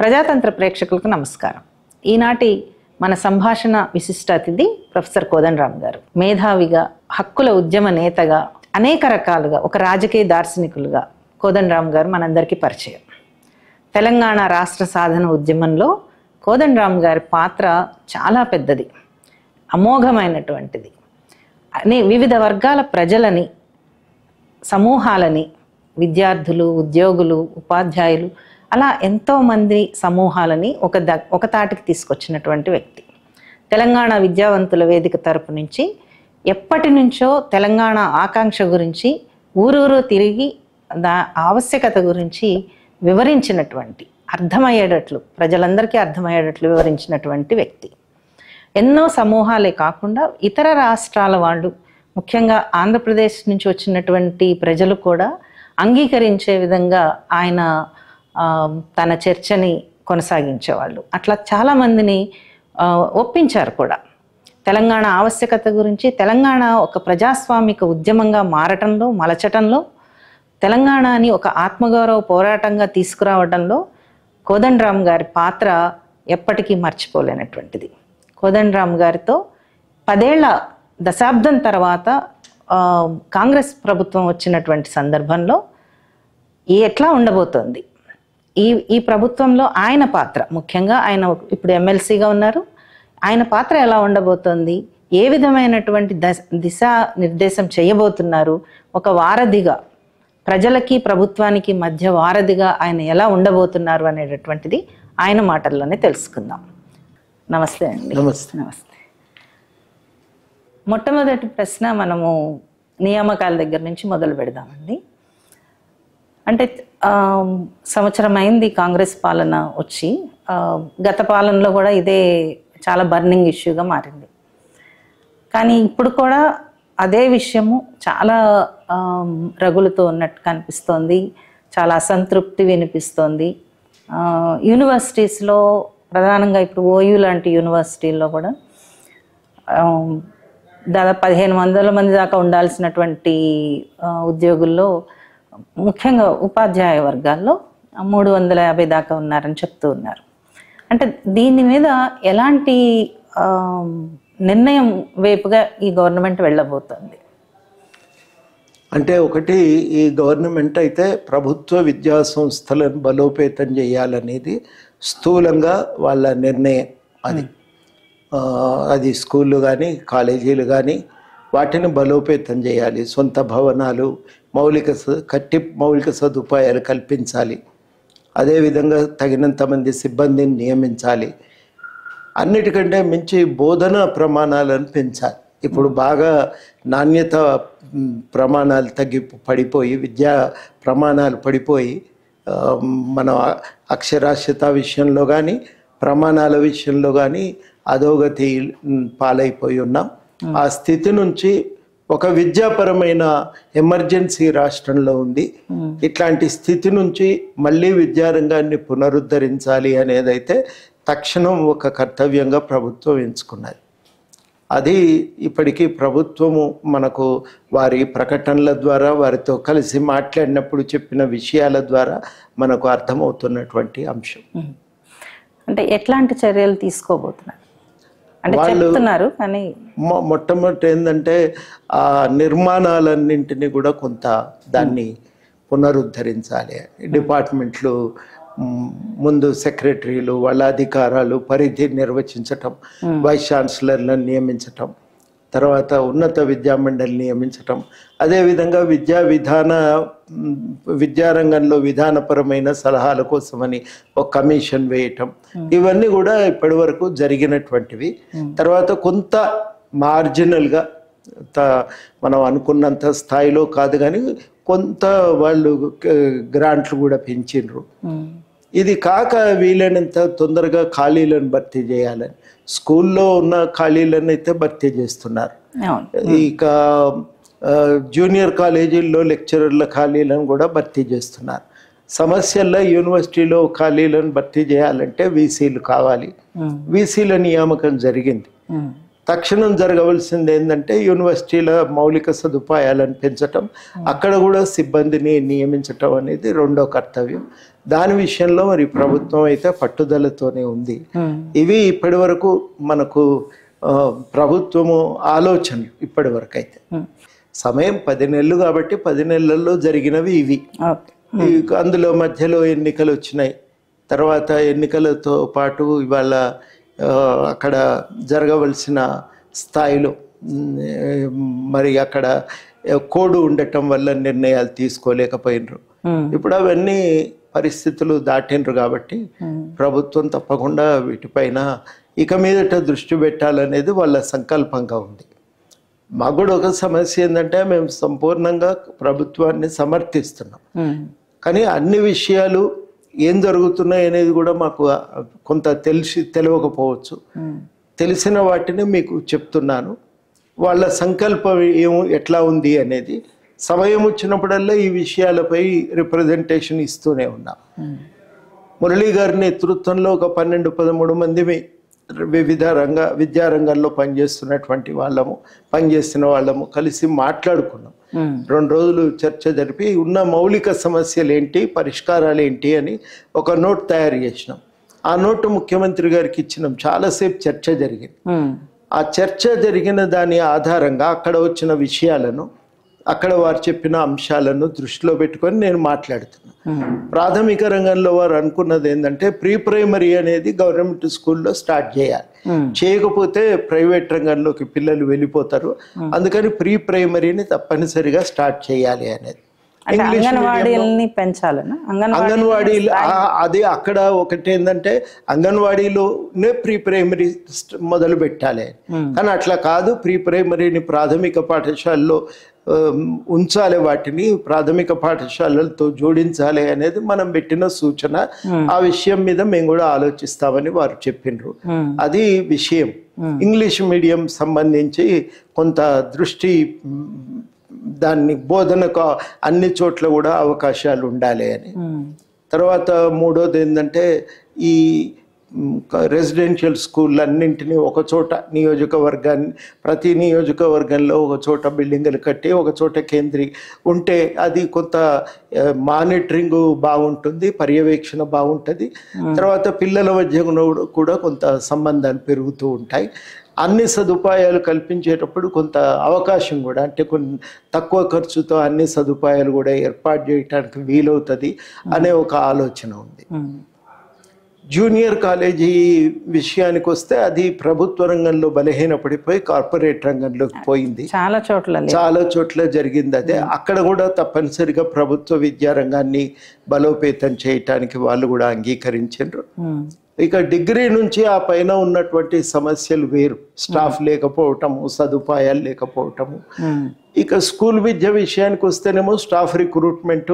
ప్రజాతంత్ర ప్రేక్షకులకు నమస్కారం. ఈనాటి మన సంభాషణ విశిష్ట అతిథి ప్రొఫెసర్ కోదండరాం గారు. మేధావిగా, హక్కుల ఉద్యమ నేతగా, అనేక రకాలుగా ఒక రాజకీయ దార్శనికులుగా కోదండరాం గారు మనందరికీ పరిచయం. తెలంగాణ రాష్ట్ర సాధన ఉద్యమంలో కోదండరాం గారి పాత్ర చాలా పెద్దది, అమోఘమైనటువంటిది. వివిధ వర్గాల ప్రజలని, సమూహాలని, విద్యార్థులు, ఉద్యోగులు, ఉపాధ్యాయులు, అలా ఎంతోమంది సమూహాలని ఒక తాటికి తీసుకొచ్చినటువంటి వ్యక్తి. తెలంగాణ విద్యావంతుల వేదిక తరపు నుంచి ఎప్పటి నుంచో తెలంగాణ ఆకాంక్ష గురించి ఊరూరు తిరిగి ఆవశ్యకత గురించి వివరించినటువంటి, అర్థమయ్యేటట్లు, ప్రజలందరికీ అర్థమయ్యేటట్లు వివరించినటువంటి వ్యక్తి. ఎన్నో సమూహాలే కాకుండా ఇతర రాష్ట్రాల వాళ్ళు, ముఖ్యంగా ఆంధ్రప్రదేశ్ నుంచి వచ్చినటువంటి ప్రజలు కూడా అంగీకరించే విధంగా ఆయన తన చర్చని కొనసాగించేవాళ్ళు. అట్లా చాలామందిని ఒప్పించారు కూడా. తెలంగాణ ఆవశ్యకత గురించి, తెలంగాణ ఒక ప్రజాస్వామిక ఉద్యమంగా మారటంలో, మలచటంలో, తెలంగాణని ఒక ఆత్మగౌరవ పోరాటంగా తీసుకురావడంలో కోదండరాం గారి పాత్ర ఎప్పటికీ మర్చిపోలేనటువంటిది. కోదండరాం గారితో 10 ఏళ్ల దశాబ్దం తర్వాత కాంగ్రెస్ ప్రభుత్వం వచ్చినటువంటి సందర్భంలో ఎట్లా ఉండబోతోంది, ఈ ప్రభుత్వంలో ఆయన పాత్ర, ముఖ్యంగా ఆయన ఇప్పుడు ఎమ్మెల్సీగా ఉన్నారు, ఆయన పాత్ర ఎలా ఉండబోతోంది, ఏ విధమైనటువంటి దిశా నిర్దేశం చేయబోతున్నారు, ఒక వారధిగా, ప్రజలకి ప్రభుత్వానికి మధ్య వారధిగా ఆయన ఎలా ఉండబోతున్నారు అనేటటువంటిది ఆయన మాటల్లోనే తెలుసుకుందాం. నమస్తే అండి. నమస్తే. నమస్తే. మొట్టమొదటి ప్రశ్న మనము నియామకాల దగ్గర నుంచి మొదలు పెడదామండి. అంటే సంవత్సరం అయింది కాంగ్రెస్ పాలన వచ్చి. గత పాలనలో కూడా ఇదే చాలా బర్నింగ్ ఇష్యూగా మారింది. కానీ ఇప్పుడు కూడా అదే విషయము చాలా రగులుతో ఉన్నట్టు కనిపిస్తోంది, చాలా అసంతృప్తి వినిపిస్తోంది. యూనివర్సిటీస్లో ప్రధానంగా ఇప్పుడు ఓయూ లాంటి యూనివర్సిటీల్లో కూడా దాదాపు 1500 మంది దాకా ఉండాల్సినటువంటి ఉద్యోగుల్లో, ముఖ్యంగా ఉపాధ్యాయ వర్గాల్లో 350 దాకా ఉన్నారని చెప్తూ ఉన్నారు. అంటే దీని మీద ఎలాంటి నిర్ణయం వైపుగా ఈ గవర్నమెంట్ వెళ్ళబోతోంది? అంటే ఒకటి, ఈ గవర్నమెంట్ అయితే ప్రభుత్వ విద్యా సంస్థలను బలోపేతం చేయాలనేది స్థూలంగా వాళ్ళ నిర్ణయం. అది స్కూళ్ళు కానీ కాలేజీలు కానీ వాటిని బలోపేతం చేయాలి. సొంత భవనాలు, మౌలిక సదుపాయాలు కల్పించాలి. అదేవిధంగా తగినంత మంది సిబ్బందిని నియమించాలి. అన్నిటికంటే మించి బోధనా ప్రమాణాలను పెంచాలి. ఇప్పుడు బాగా నాణ్యత ప్రమాణాలు పడిపోయి, విద్యా ప్రమాణాలు పడిపోయి, మన అక్షరాస్యత విషయంలో కానీ ప్రమాణాల విషయంలో కానీ అధోగతి పాలైపోయి ఉన్నాం. ఆ స్థితి నుంచి ఒక విద్యాపరమైన ఎమర్జెన్సీ రాష్ట్రంలో ఉంది. ఇట్లాంటి స్థితి నుంచి మళ్ళీ విద్యారంగాన్ని పునరుద్ధరించాలి అనేదైతే తక్షణం ఒక కర్తవ్యంగా ప్రభుత్వం ఎంచుకున్నది. అది ఇప్పటికీ ప్రభుత్వము మనకు వారి ప్రకటనల ద్వారా, వారితో కలిసి మాట్లాడినప్పుడు చెప్పిన విషయాల ద్వారా మనకు అర్థమవుతున్నటువంటి అంశం. అంటే ఎట్లాంటి చర్యలు తీసుకోబోతున్నారు అంటే చెప్తున్నారు? కానీ మొట్టమొదటి ఏంటంటే ఆ నిర్మాణాలన్నింటినీ కూడా కొంత దాన్ని పునరుద్ధరించాలి. డిపార్ట్మెంట్లు ముందు సెక్రటరీలు, వాళ్ళ అధికారాలు, పరిధి నిర్వచించటం, వైస్ ఛాన్సలర్లను నియమించటం, తర్వాత ఉన్నత విద్యామండలి నియమించటం, అదేవిధంగా విద్యారంగంలో విధానపరమైన సలహాల కోసమని ఒక కమిషన్ వేయటం, ఇవన్నీ కూడా ఇప్పటి వరకు జరిగినటువంటివి. తర్వాత కొంత మార్జినల్గా, మనం అనుకున్నంత స్థాయిలో కాదు కానీ కొంత వాళ్ళు గ్రాంట్లు కూడా పెంచిండ్రు. ఇది కాక వీలైనంత తొందరగా ఖాళీలను భర్తీ చేయాలని స్కూల్లో ఉన్న ఖాళీలను అయితే భర్తీ చేస్తున్నారు. ఇక జూనియర్ కాలేజీల్లో లెక్చరర్ల ఖాళీలను కూడా భర్తీ చేస్తున్నారు. సమస్యల్లో యూనివర్సిటీలో ఖాళీలను భర్తీ చేయాలంటే వీసీలు కావాలి. వీసీల నియామకం జరిగింది. తక్షణం జరగవలసింది ఏంటంటే యూనివర్సిటీల మౌలిక సదుపాయాలను పెంచటం, అక్కడ కూడా సిబ్బందిని నియమించటం అనేది రెండో కర్తవ్యం. దాని విషయంలో మరి ప్రభుత్వం అయితే పట్టుదలతోనే ఉంది. ఇవి ఇప్పటి వరకు మనకు ప్రభుత్వము ఆలోచనలు ఇప్పటి వరకు అయితే. సమయం 10 నెలలు కాబట్టి 10 నెలల్లో జరిగినవి ఇవి. అందులో మధ్యలో ఎన్నికలు వచ్చినాయి. తర్వాత ఎన్నికలతో పాటు ఇవాళ అక్కడ జరగవలసిన స్థాయిలో మరి అక్కడ కోడ్ ఉండటం వల్ల నిర్ణయాలు తీసుకోలేకపోయినరు. ఇప్పుడు అవన్నీ పరిస్థితులు దాటినరు కాబట్టి ప్రభుత్వం తప్పకుండా వీటిపైన ఇక మీదట దృష్టి పెట్టాలనేది వాళ్ళ సంకల్పంగా ఉంది. మాకు కూడా ఒక సమస్య ఏంటంటే మేము సంపూర్ణంగా ప్రభుత్వాన్ని సమర్థిస్తున్నాం, కానీ అన్ని విషయాలు ఏం జరుగుతున్నాయి అనేది కూడా మాకు కొంత తెలియకపోవచ్చు. తెలిసిన వాటిని మీకు చెప్తున్నాను. వాళ్ళ సంకల్పం ఎట్లా ఉంది అనేది సమయం వచ్చినప్పుడల్లా ఈ విషయాలపై రిప్రజెంటేషన్ ఇస్తూనే ఉన్నాం. మురళీ గారి నేతృత్వంలో ఒక 12-13 మంది వివిధ విద్యారంగాల్లో పనిచేస్తున్న వాళ్ళము కలిసి మాట్లాడుకున్నాం. 2 రోజులు చర్చ జరిపి ఉన్న మౌలిక సమస్యలు ఏంటి, పరిష్కారాలు ఏంటి అని ఒక నోట్ తయారు చేసినాం. ఆ నోటు ముఖ్యమంత్రి గారికి ఇచ్చినాం. చాలాసేపు చర్చ జరిగింది. ఆ చర్చ జరిగిన దాని ఆధారంగా అక్కడ వచ్చిన విషయాలను, అక్కడ వారు చెప్పిన అంశాలను దృష్టిలో పెట్టుకొని నేను మాట్లాడుతున్నా. ప్రాథమిక రంగంలో వారు అనుకున్నది ఏంటంటే ప్రీ ప్రైమరీ అనేది గవర్నమెంట్ స్కూల్లో స్టార్ట్ చేయాలి, చేయకపోతే ప్రైవేట్ రంగంలోకి పిల్లలు వెళ్ళిపోతారు, అందుకని ప్రీ ప్రైమరీని తప్పనిసరిగా స్టార్ట్ చేయాలి అనేది. అంగన్వాడీలని పెంచాలన్నా అంగన్వాడీ అది అక్కడ ఒకటి ఏంటంటే అంగన్వాడీలోనే ప్రీ ప్రైమరీ మొదలు పెట్టాలి, కానీ అట్లా కాదు. ప్రీ ప్రైమరీని ప్రాథమిక పాఠశాలలో ఉంచాలి, వాటిని ప్రాథమిక పాఠశాలలతో జోడించాలి అనేది మనం పెట్టిన సూచన. ఆ విషయం మీద మేము కూడా ఆలోచిస్తామని వారు చెప్పిండ్రు. అది విషయం. ఇంగ్లీష్ మీడియం సంబంధించి కొంత దృష్టి, దాన్ని బోధనకు అన్ని చోట్ల కూడా అవకాశాలు ఉండాలి అని. తర్వాత మూడోది ఏంటంటే ఈ రెసిడెన్షియల్ స్కూళ్ళన్నింటినీ ఒక చోట ప్రతి నియోజకవర్గంలో ఒక చోట బిల్డింగులు కట్టి ఒక చోట ఉంటే అది కొంత మానిటరింగ్ బాగుంటుంది, పర్యవేక్షణ బాగుంటుంది. తర్వాత పిల్లల మధ్య కూడా కొంత సంబంధాలు పెరుగుతూ ఉంటాయి. అన్ని సదుపాయాలు కల్పించేటప్పుడు కొంత అవకాశం కూడా, అంటే కొన్ని తక్కువ ఖర్చుతో అన్ని సదుపాయాలు కూడా ఏర్పాటు చేయడానికి వీలవుతుంది అనే ఒక ఆలోచన ఉంది. జూనియర్ కాలేజీ విషయానికి వస్తే అది ప్రభుత్వ రంగంలో బలహీనపడిపోయి కార్పొరేట్ రంగంలోకి పోయింది. చాలా చోట్ల జరిగింది అదే. అక్కడ కూడా తప్పనిసరిగా ప్రభుత్వ విద్యారంగాన్ని బలోపేతం చేయటానికి వాళ్ళు కూడా అంగీకరించారు. ఇక డిగ్రీ నుంచి ఆ పైన ఉన్నటువంటి సమస్యలు వేరు. స్టాఫ్ లేకపోవటము, సదుపాయాలు లేకపోవటము. ఇక స్కూల్ విద్య విషయానికి వస్తేనేమో స్టాఫ్ రిక్రూట్మెంట్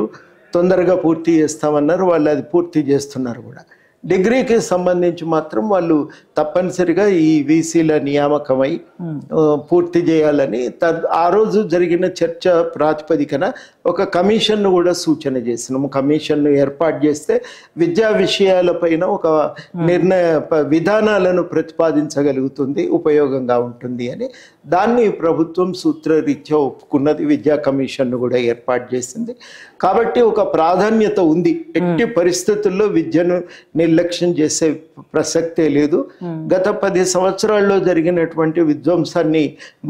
తొందరగా పూర్తి చేస్తామన్నారు, వాళ్ళు అది పూర్తి చేస్తున్నారు కూడా. డిగ్రీకి సంబంధించి మాత్రం వాళ్ళు తప్పనిసరిగా ఈ వీసీల నియామకమై పూర్తి చేయాలని ఆ రోజు జరిగిన చర్చ ప్రాతిపదికన ఒక కమిషన్ను కూడా సూచన చేసినాము. కమిషన్ను ఏర్పాటు చేస్తే విద్యా విషయాలపైన ఒక విధానాలను ప్రతిపాదించగలుగుతుంది, ఉపయోగంగా ఉంటుంది అని. దాన్ని ప్రభుత్వం సూత్రరీత్యా ఒప్పుకున్నది, విద్యా కమిషన్ను కూడా ఏర్పాటు చేసింది. కాబట్టి ఒక ప్రాధాన్యత ఉంది. ఎట్టి పరిస్థితుల్లో విద్యను నిర్లక్ష్యం చేసే ప్రసక్తే లేదు. గత 10 సంవత్సరాల్లో జరిగినటువంటి విధ్వంసాన్ని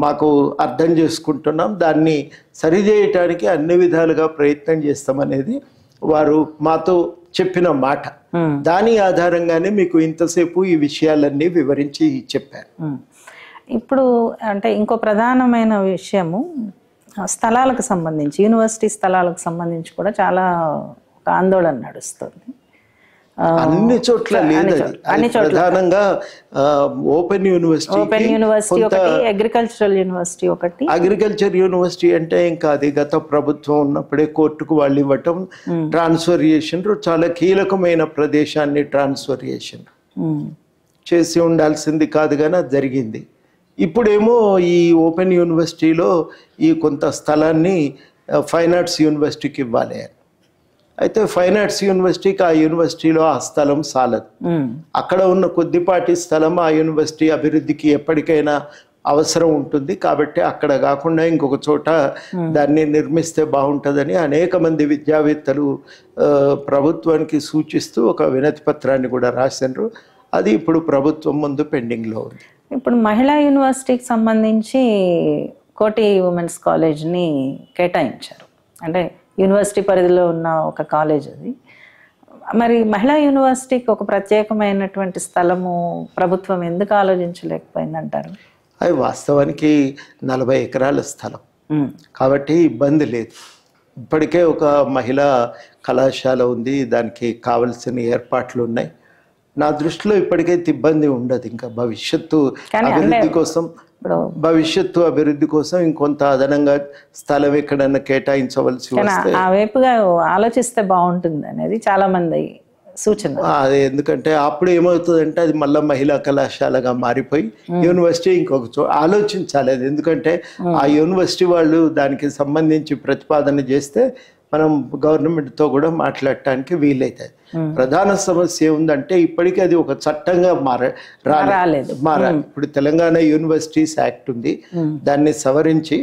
మాకు అర్థం చేసుకుంటున్నాం. దాన్ని సరిచేయటానికి అన్ని విధాలుగా ప్రయత్నం చేస్తామనేది వారు మాతో చెప్పిన మాట. దాని ఆధారంగానే మీకు ఇంతసేపు ఈ విషయాలన్నీ వివరించి చెప్పారు. ఇప్పుడు అంటే ఇంకో ప్రధానమైన విషయము స్థలాలకు సంబంధించి, యూనివర్సిటీ స్థలాలకు సంబంధించి కూడా చాలా ఒక ఆందోళన నడుస్తుంది. అన్ని చోట్ల లేదు. ప్రధానంగా ఓపెన్ యూనివర్సిటీ ఒకటి, అగ్రికల్చరల్ యూనివర్సిటీ ఒకటి. అగ్రికల్చర్ యూనివర్సిటీ అంటే ఇంకా అది గత ప్రభుత్వం ఉన్నప్పుడే కోర్టుకు వాళ్ళు ఇవ్వటం, ట్రాన్స్ఫర్ చేసిండ్రు. చాలా కీలకమైన ప్రదేశాన్ని ట్రాన్స్ఫర్ చేసి ఉండాల్సింది కాదు కానీ అది జరిగింది. ఇప్పుడేమో ఈ ఓపెన్ యూనివర్సిటీలో ఈ కొంత స్థలాన్ని ఫైన్ ఆర్ట్స్ యూనివర్సిటీకి ఇవ్వాలి. అయితే ఫైన్ ఆర్ట్స్ యూనివర్సిటీకి ఆ యూనివర్సిటీలో ఆ స్థలం సాలదు. అక్కడ ఉన్న కొద్దిపాటి స్థలం ఆ యూనివర్సిటీ అభివృద్ధికి ఎప్పటికైనా అవసరం ఉంటుంది. కాబట్టి అక్కడ కాకుండా ఇంకొక చోట దాన్ని నిర్మిస్తే బాగుంటుందని అనేక మంది విద్యావేత్తలు ప్రభుత్వానికి సూచిస్తూ ఒక వినతి పత్రాన్ని కూడా రాశారు. అది ఇప్పుడు ప్రభుత్వం ముందు పెండింగ్లో ఉంది. ఇప్పుడు మహిళా యూనివర్సిటీకి సంబంధించి కోటి ఉమెన్స్ కాలేజ్ని కేటాయించారు. అంటే యూనివర్సిటీ పరిధిలో ఉన్న ఒక కాలేజ్ అది. మరి మహిళా యూనివర్సిటీకి ఒక ప్రత్యేకమైనటువంటి స్థలము ప్రభుత్వం ఎందుకు ఆలోచించలేకపోయిందంటారు? అది వాస్తవానికి 40 ఎకరాల స్థలం కాబట్టి ఇబ్బంది లేదు. ఇప్పటికే ఒక మహిళా కళాశాల ఉంది, దానికి కావలసిన ఏర్పాట్లు ఉన్నాయి. నా దృష్టిలో ఇప్పటికైతే ఇబ్బంది ఉండదు. ఇంకా భవిష్యత్తు అభివృద్ధి కోసం ఇంకొంత అదనంగా స్థలం ఎక్కడన్నా కేటాయించవలసి వస్తే ఆ వైపుగా ఆలోచిస్తే బాగుంటుంది అనేది చాలా మంది సూచన. అదే, ఎందుకంటే అప్పుడు ఏమవుతుందంటే అది మళ్ళీ మహిళా కళాశాలగా మారిపోయి యూనివర్సిటీ ఇంకొక ఆలోచించాలి. అది ఎందుకంటే ఆ యూనివర్సిటీ వాళ్ళు దానికి సంబంధించి ప్రతిపాదన చేస్తే మనం గవర్నమెంట్తో కూడా మాట్లాడటానికి వీలవుతుంది. ప్రధాన సమస్య ఏముందంటే ఇప్పటికీ అది ఒక చట్టంగా మారాలి. ఇప్పుడు తెలంగాణ యూనివర్సిటీస్ యాక్ట్ ఉంది, దాన్ని సవరించి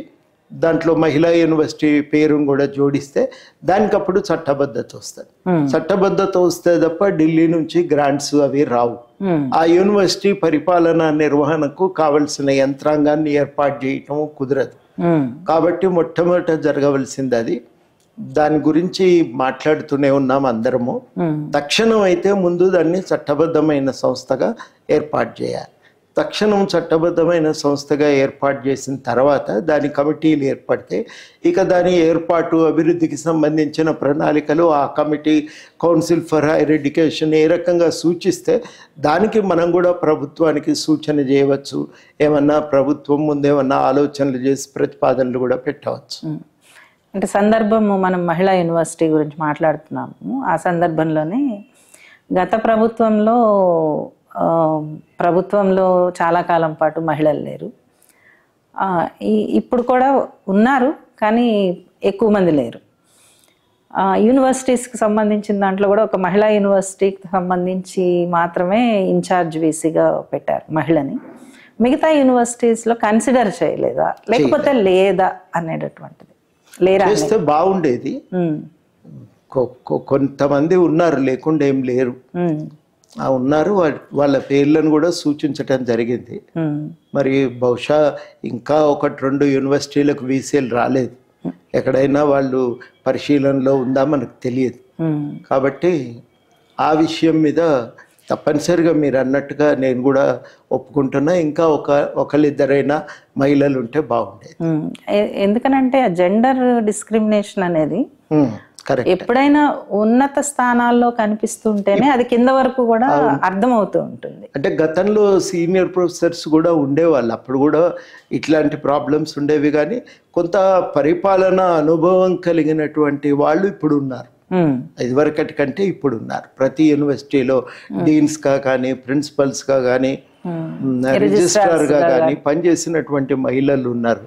దాంట్లో మహిళా యూనివర్సిటీ పేరును కూడా జోడిస్తే దానికప్పుడు చట్టబద్ధత వస్తుంది. చట్టబద్ధత వస్తే తప్ప ఢిల్లీ నుంచి గ్రాంట్స్ అవి రావు. ఆ యూనివర్సిటీ పరిపాలన నిర్వహణకు కావలసిన యంత్రాంగాన్ని ఏర్పాటు చేయటం కుదరదు. కాబట్టి మొట్టమొదట జరగవలసింది అది. దాని గురించి మాట్లాడుతూనే ఉన్నాం అందరము. తక్షణం అయితే ముందు దాన్ని చట్టబద్ధమైన సంస్థగా ఏర్పాటు చేయాలి. తక్షణం చట్టబద్ధమైన సంస్థగా ఏర్పాటు చేసిన తర్వాత దాని కమిటీలు ఏర్పడితే ఇక దాని ఏర్పాటు అభివృద్ధికి సంబంధించిన ప్రణాళికలు ఆ committee council for higher education ఏ రకంగా సూచిస్తే దానికి మనం కూడా ప్రభుత్వానికి సూచన చేయవచ్చు. ఏమన్నా ప్రభుత్వం ముందేమన్నా ఆలోచనలు చేసి ప్రతిపాదనలు కూడా పెట్టవచ్చు. అంటే సందర్భము మనం మహిళా యూనివర్సిటీ గురించి మాట్లాడుతున్నాము. ఆ సందర్భంలోనే గత ప్రభుత్వంలో చాలా కాలం పాటు మహిళలు లేరు. ఇప్పుడు కూడా ఉన్నారు కానీ ఎక్కువ మంది లేరు. యూనివర్సిటీస్కి సంబంధించిన దాంట్లో కూడా ఒక మహిళా యూనివర్సిటీకి సంబంధించి మాత్రమే ఇన్ఛార్జ్ వీసీగా పెట్టారు మహిళని. మిగతా యూనివర్సిటీస్లో కన్సిడర్ చేయలేదా లేకపోతే లేదా అనేటటువంటిది? చేస్తే బాగుండేది. కొంతమంది ఉన్నారు, లేకుండా ఏం లేరు. ఉన్నారు, వాళ్ళ పేర్లను కూడా సూచించటం జరిగింది. మరి బహుశా ఇంకా 1-2 యూనివర్సిటీలకు వీసీలు రాలేదు. ఎక్కడైనా వాళ్ళు పరిశీలనలో ఉందా మనకు తెలియదు. కాబట్టి ఆ విషయం మీద తప్పనిసరిగా మీరు అన్నట్టుగా నేను కూడా ఒప్పుకుంటున్నా. ఇంకా ఒకళ్ళిద్దరైనా మహిళలు ఉంటే బాగుండేది. ఎందుకనంటే జెండర్ డిస్క్రిమినేషన్ అనేది ఎప్పుడైనా ఉన్నత స్థానాల్లో కనిపిస్తుంటేనే అది కింద వరకు కూడా అర్థమవుతూ ఉంటుంది. అంటే గతంలో సీనియర్ ప్రొఫెసర్స్ కూడా ఉండేవాళ్ళు, అప్పుడు కూడా ఇట్లాంటి ప్రాబ్లమ్స్ ఉండేవి. కానీ కొంత పరిపాలన అనుభవం కలిగినటువంటి వాళ్ళు ఇప్పుడు ఉన్నారు. ఇదివరకటి కంటే ఇప్పుడు ఉన్నారు. ప్రతి యూనివర్సిటీలో డీన్స్గా కానీ ప్రిన్సిపల్స్గా కానీ రిజిస్ట్రార్గా కానీ పనిచేసినటువంటి మహిళలు ఉన్నారు.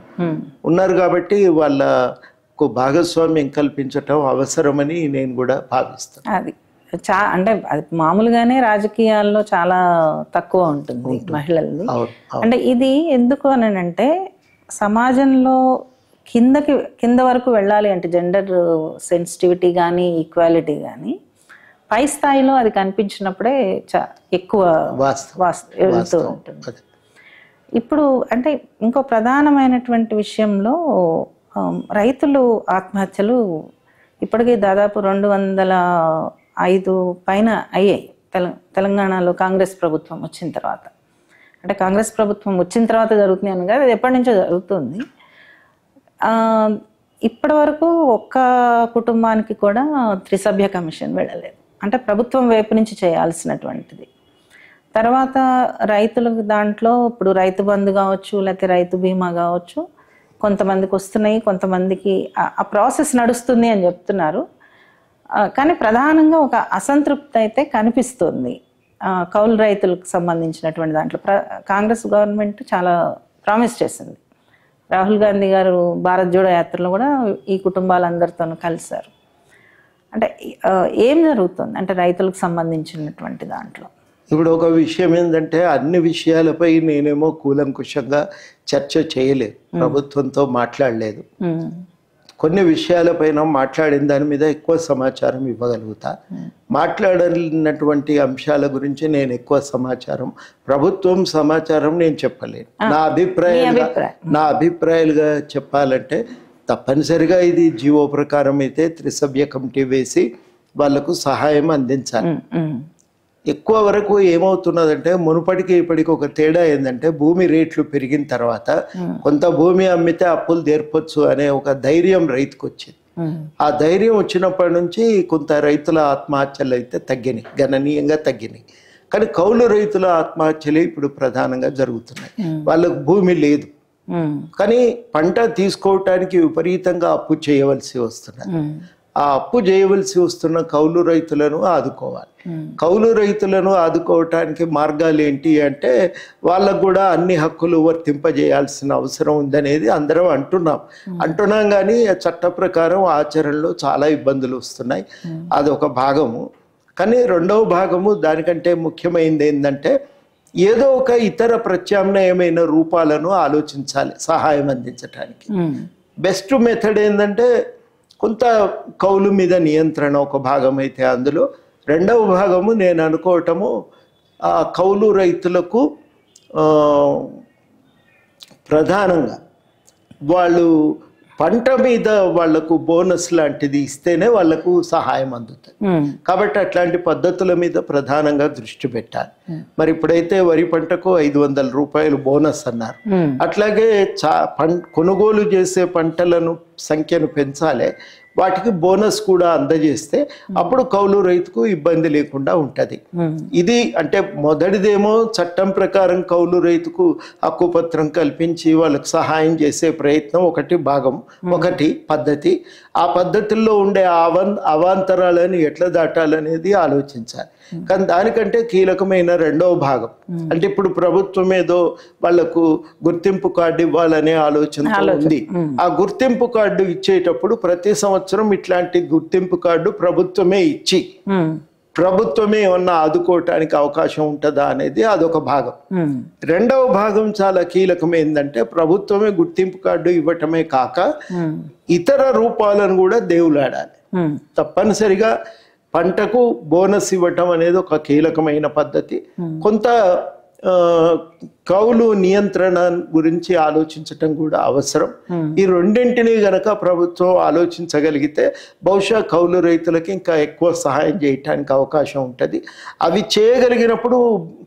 కాబట్టి వాళ్ళకు భాగస్వామ్యం కల్పించటం అవసరమని నేను కూడా భావిస్తాను. అది అంటే అది మామూలుగానే రాజకీయాల్లో చాలా తక్కువ ఉంటుంది మహిళలది. అంటే ఇది ఎందుకు అని అంటే సమాజంలో కింద వరకు వెళ్ళాలి అంటే జెండర్ సెన్సిటివిటీ కానీ ఈక్వాలిటీ కానీ పై స్థాయిలో అది కనిపించినప్పుడే ఎక్కువ వెళ్తూ ఉంటుంది. ఇప్పుడు అంటే ఇంకో ప్రధానమైనటువంటి విషయంలో రైతులు ఆత్మహత్యలు ఇప్పటికీ దాదాపు 205 పైన అయ్యాయి తెలంగాణలో కాంగ్రెస్ ప్రభుత్వం వచ్చిన తర్వాత. అంటే కాంగ్రెస్ ప్రభుత్వం వచ్చిన తర్వాత జరుగుతున్నాయి కదా, అది ఎప్పటి నుంచో జరుగుతుంది. ఇప్పటి వరకు ఒక్క కుటుంబానికి కూడా త్రిసభ్య కమిషన్ వెళ్ళలేదు. అంటే ప్రభుత్వం వైపు నుంచి చేయాల్సినటువంటిది. తర్వాత రైతులకు దాంట్లో ఇప్పుడు రైతు బంధు కావచ్చు లేకపోతే రైతు బీమా కావచ్చు, కొంతమందికి వస్తున్నాయి, కొంతమందికి ఆ ప్రాసెస్ నడుస్తుంది అని చెప్తున్నారు. కానీ ప్రధానంగా ఒక అసంతృప్తి అయితే కనిపిస్తుంది కౌలు రైతులకు సంబంధించినటువంటి దాంట్లో. కాంగ్రెస్ గవర్నమెంట్ చాలా ప్రామిస్ చేసింది. రాహుల్ గాంధీ గారు భారత్ జోడో యాత్రలో కూడా ఈ కుటుంబాలందరితో కలిశారు. అంటే ఏం జరుగుతుంది అంటే రైతులకు సంబంధించినటువంటి దాంట్లో? ఇప్పుడు ఒక విషయం ఏంటంటే అన్ని విషయాలపై నేనేమో కూలంకుషంగా చర్చ చేయలేదు, ప్రభుత్వంతో మాట్లాడలేదు. కొన్ని విషయాలపైన మాట్లాడిన దాని మీద ఎక్కువ సమాచారం ఇవ్వగలుగుతా. మాట్లాడినటువంటి అంశాల గురించి నేను ఎక్కువ సమాచారం, ప్రభుత్వం సమాచారం నేను చెప్పలేను. నా అభిప్రాయాలుగా చెప్పాలంటే తప్పనిసరిగా ఇది జీవో ప్రకారం అయితే త్రిసభ్య కమిటీ వేసి వాళ్లకు సహాయం అందించాలి. ఎక్కువ వరకు ఏమవుతున్నదంటే మునుపటికి ఇప్పటికి ఒక తేడా ఏంటంటే భూమి రేట్లు పెరిగిన తర్వాత కొంత భూమి అమ్మితే అప్పులు తీర్పొచ్చు అనే ఒక ధైర్యం రైతుకు వచ్చింది. ఆ ధైర్యం వచ్చినప్పటి నుంచి కొంత రైతుల ఆత్మహత్యలు అయితే తగ్గినాయి, గణనీయంగా తగ్గినాయి. కానీ కౌలు రైతుల ఆత్మహత్యలు ఇప్పుడు ప్రధానంగా జరుగుతున్నాయి. వాళ్ళకు భూమి లేదు కానీ పంట తీసుకోవటానికి విపరీతంగా అప్పు చేయవలసి వస్తున్నది. ఆ అప్పు చేయవలసి వస్తున్న కౌలు రైతులను ఆదుకోవాలి. కౌలు రైతులను ఆదుకోవటానికి మార్గాలు ఏంటి అంటే వాళ్ళకు కూడా అన్ని హక్కులు వర్తింపజేయాల్సిన అవసరం ఉందనేది అందరం అంటున్నాం కానీ చట్ట ప్రకారం ఆచరణలో చాలా ఇబ్బందులు వస్తున్నాయి. అదొక భాగము. కానీ రెండవ భాగము దానికంటే ముఖ్యమైనది ఏంటంటే ఏదో ఒక ఇతర ప్రత్యామ్నాయమైన రూపాలను ఆలోచించాలి సహాయం అందించడానికి. బెస్ట్ మెథడ్ ఏంటంటే కొంత కౌలు మీద నియంత్రణ ఒక భాగం అయితే, అందులో రెండవ భాగము నేను అనుకోవటము ఆ కౌలు రైతులకు ప్రధానంగా వాళ్ళు పంట మీద వాళ్లకు బోనస్ లాంటిది ఇస్తేనే వాళ్లకు సహాయం అందుతుంది. కాబట్టి అట్లాంటి పద్ధతుల మీద ప్రధానంగా దృష్టి పెట్టాలి. మరి ఇప్పుడైతే వరి పంటకు 500 రూపాయలు బోనస్ అన్నారు. అట్లాగే కొనుగోలు చేసే పంటలను సంఖ్యను పెంచాలి, వాటికి బోనస్ కూడా అందజేస్తే అప్పుడు కౌలు రైతుకు ఇబ్బంది లేకుండా ఉంటుంది. ఇది అంటే మొదటిదేమో చట్టం ప్రకారం కౌలు రైతుకు హక్కుపత్రం కల్పించి వాళ్ళకు సహాయం చేసే ప్రయత్నం ఒకటి పద్ధతి. ఆ పద్ధతుల్లో ఉండే అవాంతరాలను ఎట్లా దాటాలనేది ఆలోచించాలి. కానీ దానికంటే కీలకమైన రెండవ భాగం అంటే ఇప్పుడు ప్రభుత్వం ఏదో వాళ్లకు గుర్తింపు కార్డు ఇవ్వాలనే ఆలోచన ఉంది. ఆ గుర్తింపు కార్డు ఇచ్చేటప్పుడు ప్రతి సంవత్సరం ఇట్లాంటి గుర్తింపు కార్డు ప్రభుత్వమే ఇచ్చి ప్రభుత్వమే ఏమన్నా ఆదుకోవటానికి అవకాశం ఉంటుందా అనేది అదొక భాగం. రెండవ భాగం చాలా కీలకమైందంటే ప్రభుత్వమే గుర్తింపు కార్డు ఇవ్వటమే కాక ఇతర రూపాలను కూడా దేవులాడాలి. తప్పనిసరిగా పంటకు బోనస్ ఇవ్వటం అనేది ఒక కీలకమైన పద్ధతి. కొంత కౌలు నియంత్రణ గురించి ఆలోచించటం కూడా అవసరం. ఈ రెండింటినీ గనక ప్రభుత్వం ఆలోచించగలిగితే బహుశా కౌలు రైతులకి ఇంకా ఎక్కువ సహాయం చేయటానికి అవకాశం ఉంటుంది. అవి చేయగలిగినప్పుడు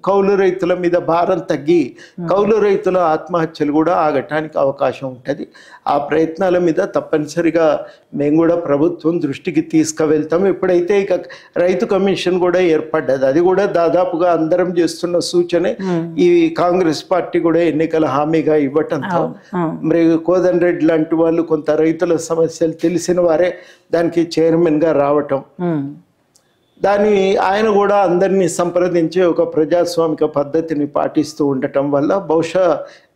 కౌలు రైతుల మీద భారం తగ్గి కౌలు రైతుల ఆత్మహత్యలు కూడా ఆగటానికి అవకాశం ఉంటుంది. ఆ ప్రయత్నాల మీద తప్పనిసరిగా మేము కూడా ప్రభుత్వం దృష్టికి తీసుకువెళ్తాం. ఎప్పుడైతే ఇక రైతు కమిషన్ కూడా ఏర్పడ్డది, అది కూడా దాదాపుగా అందరం చేస్తున్న సూచనే. ఈ కాంగ్రెస్ పార్టీ కూడా ఎన్నికల హామీగా ఇవ్వటంతో మరి కోదండ రెడ్డి లాంటి వాళ్ళు కొంత రైతుల సమస్యలు తెలిసిన వారే దానికి చైర్మన్ గా రావటం, ఆయన కూడా అందరినీ సంప్రదించి ఒక ప్రజాస్వామిక పద్ధతిని పాటిస్తూ ఉండటం వల్ల బహుశా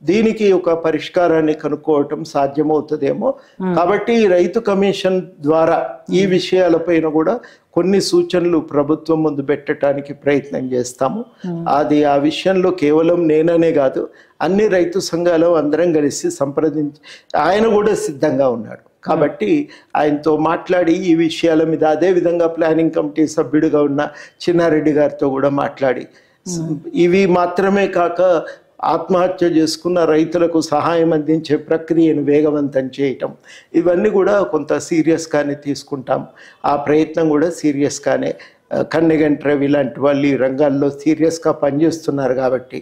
దీనికి ఒక పరిష్కారాన్ని కనుక్కోవటం సాధ్యమవుతుందేమో. కాబట్టి రైతు కమిషన్ ద్వారా ఈ విషయాలపైన కూడా కొన్ని సూచనలు ప్రభుత్వం ముందు పెట్టడానికి ప్రయత్నం చేస్తాము. అది ఆ విషయంలో కేవలం నేననే కాదు, అన్ని రైతు సంఘాలు అందరం కలిసి సంప్రదించి ఆయన కూడా సిద్ధంగా ఉన్నాడు. కాబట్టి ఆయనతో మాట్లాడి ఈ విషయాల మీద, అదేవిధంగా ప్లానింగ్ కమిటీ సభ్యుడిగా ఉన్న చిన్నారెడ్డి గారితో కూడా మాట్లాడి ఇవి మాత్రమే కాక ఆత్మహత్య చేసుకున్న రైతులకు సహాయం అందించే ప్రక్రియను వేగవంతం చేయటం, ఇవన్నీ కూడా కొంత సీరియస్గానే తీసుకుంటాం. ఆ ప్రయత్నం కూడా సీరియస్గానే, కన్నెగంటి రవి లాంటి వాళ్ళు ఈ రంగాల్లో సీరియస్గా పనిచేస్తున్నారు కాబట్టి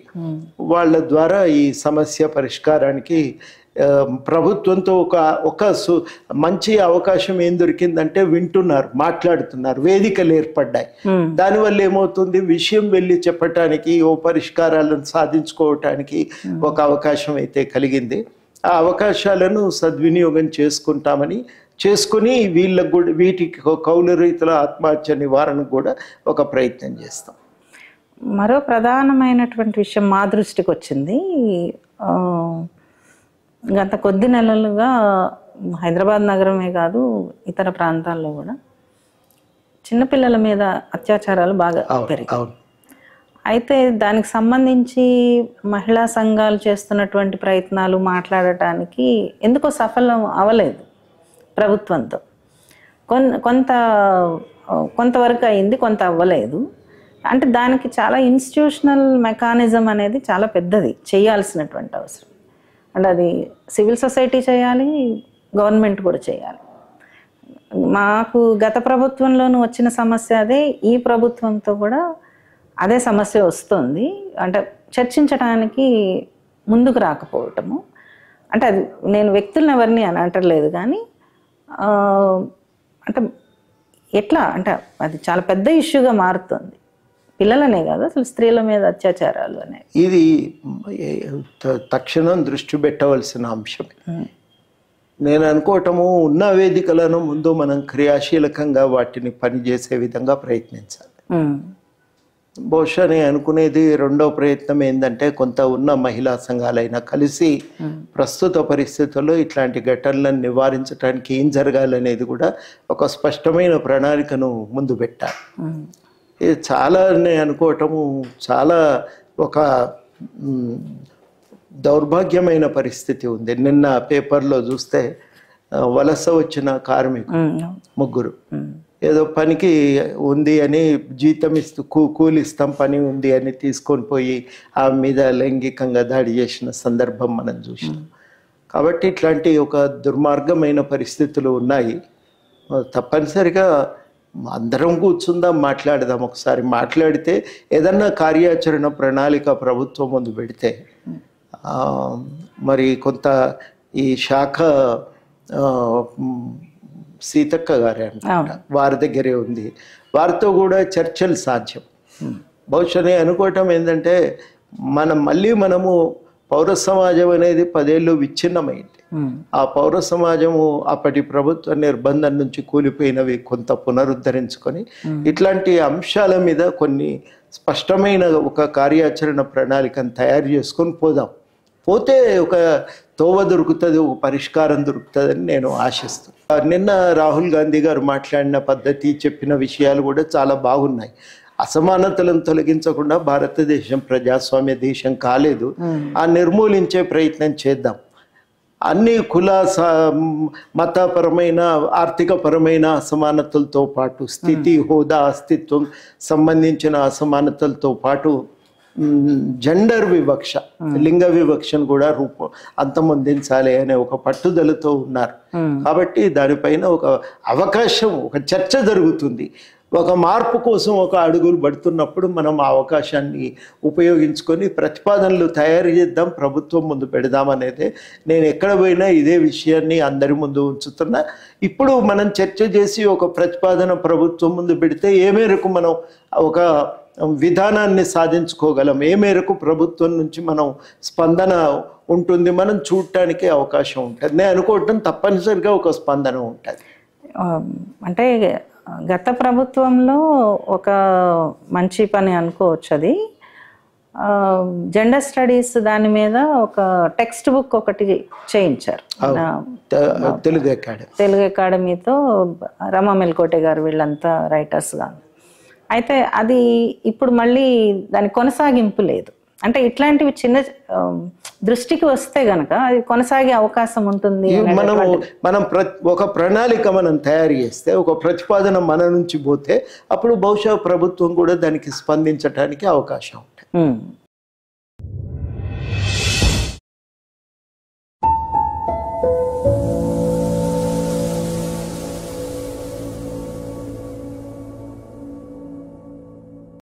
వాళ్ళ ద్వారా ఈ సమస్య పరిష్కారానికి ప్రభుత్వంతో ఒక మంచి అవకాశం ఏం దొరికిందంటే వింటున్నారు, మాట్లాడుతున్నారు, వేదికలు ఏర్పడ్డాయి. దానివల్ల ఏమవుతుంది, విషయం వెళ్ళి చెప్పటానికి, ఓ పరిష్కారాలను సాధించుకోవటానికి ఒక అవకాశం అయితే కలిగింది. ఆ అవకాశాలను సద్వినియోగం చేసుకుని వీళ్ళకు కూడా వీటికి కౌలు రైతుల ఆత్మహత్య నివారణకు కూడా ఒక ప్రయత్నం చేస్తాం. మరో ప్రధానమైనటువంటి విషయం మా దృష్టికి వచ్చింది. గత కొద్ది నెలలుగా హైదరాబాద్ నగరమే కాదు ఇతర ప్రాంతాల్లో కూడా చిన్నపిల్లల మీద అత్యాచారాలు బాగా పెరిగాయి. అయితే దానికి సంబంధించి మహిళా సంఘాలు చేస్తున్నటువంటి ప్రయత్నాలు మాట్లాడటానికి ఎందుకో సఫలం అవ్వలేదు ప్రభుత్వంతో. కొంతవరకు అయింది, కొంత అవ్వలేదు. అంటే దానికి చాలా ఇన్స్టిట్యూషనల్ మెకానిజం అనేది చాలా పెద్దది, చేయాల్సినటువంటి అవసరం. అంటే అది సివిల్ సొసైటీ చేయాలి, గవర్నమెంట్ కూడా చేయాలి. మాకు గత ప్రభుత్వంలోనూ వచ్చిన సమస్య అదే, ఈ ప్రభుత్వంతో కూడా అదే సమస్య వస్తుంది. అంటే చర్చించడానికి ముందుకు రాకపోవటము. అంటే అది నేను వ్యక్తులను ఎవరిని అని అంటలేదు, కానీ అంటే ఎట్లా అంటే అది చాలా పెద్ద ఇష్యూగా మారుతుంది. పిల్లలనే కాదు, అసలు స్త్రీల మీద అత్యాచారాలు అనేవి ఇది తక్షణం దృష్టి పెట్టవలసిన అంశం. నేను అనుకోవటము ఉన్న వేదికలను ముందు మనం క్రియాశీలకంగా వాటిని పనిచేసే విధంగా ప్రయత్నించాలి. బహుశా నేను అనుకునేది రెండో ప్రయత్నం ఏంటంటే, కొంత ఉన్న మహిళా సంఘాలైనా కలిసి ప్రస్తుత పరిస్థితుల్లో ఇట్లాంటి ఘటనలను నివారించడానికి ఏం జరగాలనేది కూడా ఒక స్పష్టమైన ప్రణాళికను ముందు పెట్టాలి. ఇది చాలా నేను అనుకోవటము చాలా ఒక దౌర్భాగ్యమైన పరిస్థితి ఉంది. నిన్న పేపర్లో చూస్తే వలస వచ్చిన కార్మికులు ముగ్గురు ఏదో పనికి ఉంది అని జీతం ఇస్తూ కూలిస్తాం పని ఉంది అని తీసుకొని పోయి ఆ మీద లైంగికంగా దాడి చేసిన సందర్భం మనం చూసినాం. కాబట్టి ఇట్లాంటి ఒక దుర్మార్గమైన పరిస్థితులు ఉన్నాయి. తప్పనిసరిగా అందరం కూర్చుందాం, మాట్లాడదాం. ఒకసారి మాట్లాడితే ఏదన్నా కార్యాచరణ ప్రణాళిక ప్రభుత్వం ముందు పెడితే మరి కొంత ఈ శాఖ సీతక్క గారే అనుకుంటా, వారి దగ్గరే ఉంది, వారితో కూడా చర్చలు సాధ్యం. బహుశా నేను అనుకోవటం ఏంటంటే మనము పౌర సమాజం అనేది 10 ఏళ్ళు విచ్ఛిన్నమైంది. ఆ పౌర సమాజము అప్పటి ప్రభుత్వ నిర్బంధం నుంచి కూలిపోయినవి కొంత పునరుద్ధరించుకొని ఇట్లాంటి అంశాల మీద కొన్ని స్పష్టమైన ఒక కార్యాచరణ ప్రణాళికను తయారు చేసుకొని పోతే ఒక తోవ దొరుకుతుంది, ఒక పరిష్కారం దొరుకుతుందని నేను ఆశిస్తున్నాను. నిన్న రాహుల్ గాంధీ గారు మాట్లాడిన పద్ధతి, చెప్పిన విషయాలు కూడా చాలా బాగున్నాయి. అసమానతలను తొలగించకుండా భారతదేశం ప్రజాస్వామ్య దేశం కాలేదు, ఆ నిర్మూలించే ప్రయత్నం చేద్దాం. అన్ని కుల మతపరమైన ఆర్థికపరమైన అసమానతలతో పాటు స్థితి హోదా అస్తిత్వం సంబంధించిన అసమానతలతో పాటు జెండర్ వివక్ష, లింగ వివక్షను కూడా అంతమొందించాలి అనే ఒక పట్టుదలతో ఉన్నారు. కాబట్టి దానిపైన ఒక అవకాశం, ఒక చర్చ జరుగుతుంది. ఒక మార్పు కోసం ఒక అడుగులు పడుతున్నప్పుడు మనం ఆ అవకాశాన్ని ఉపయోగించుకొని ప్రతిపాదనలు తయారు చేద్దాం, ప్రభుత్వం ముందు పెడదాం అనేది నేను ఎక్కడ పోయినా ఇదే విషయాన్ని అందరి ముందు ఉంచుతున్నా. ఇప్పుడు మనం చర్చ చేసి ఒక ప్రతిపాదన ప్రభుత్వం ముందు పెడితే ఏ మేరకు మనం ఒక విధానాన్ని సాధించుకోగలం, ఏ మేరకు ప్రభుత్వం నుంచి మనం స్పందన ఉంటుంది, మనం చూడటానికి అవకాశం ఉంటుంది. నేను అనుకోవటం తప్పనిసరిగా ఒక స్పందన ఉంటుంది. అంటే గత ప్రభుత్వంలో ఒక మంచి పని అనుకోవచ్చు అది. జెండర్ స్టడీస్ దాని మీద ఒక టెక్స్ట్ బుక్ ఒకటి చేయించారు తెలుగు అకాడమీతో, రమా మెల్కోటే గారు వీళ్ళంతా రైటర్స్గా. అయితే అది ఇప్పుడు మళ్ళీ దాని కొనసాగింపు లేదు. అంటే ఇట్లాంటివి చిన్న దృష్టికి వస్తే గనక అది కొనసాగే అవకాశం ఉంటుంది. మనం ఒక ప్రణాళిక మనం తయారు చేస్తే, ఒక ప్రతిపాదన మన నుంచి పోతే అప్పుడు బహుశా ప్రభుత్వం కూడా దానికి స్పందించడానికి అవకాశం ఉంటుంది.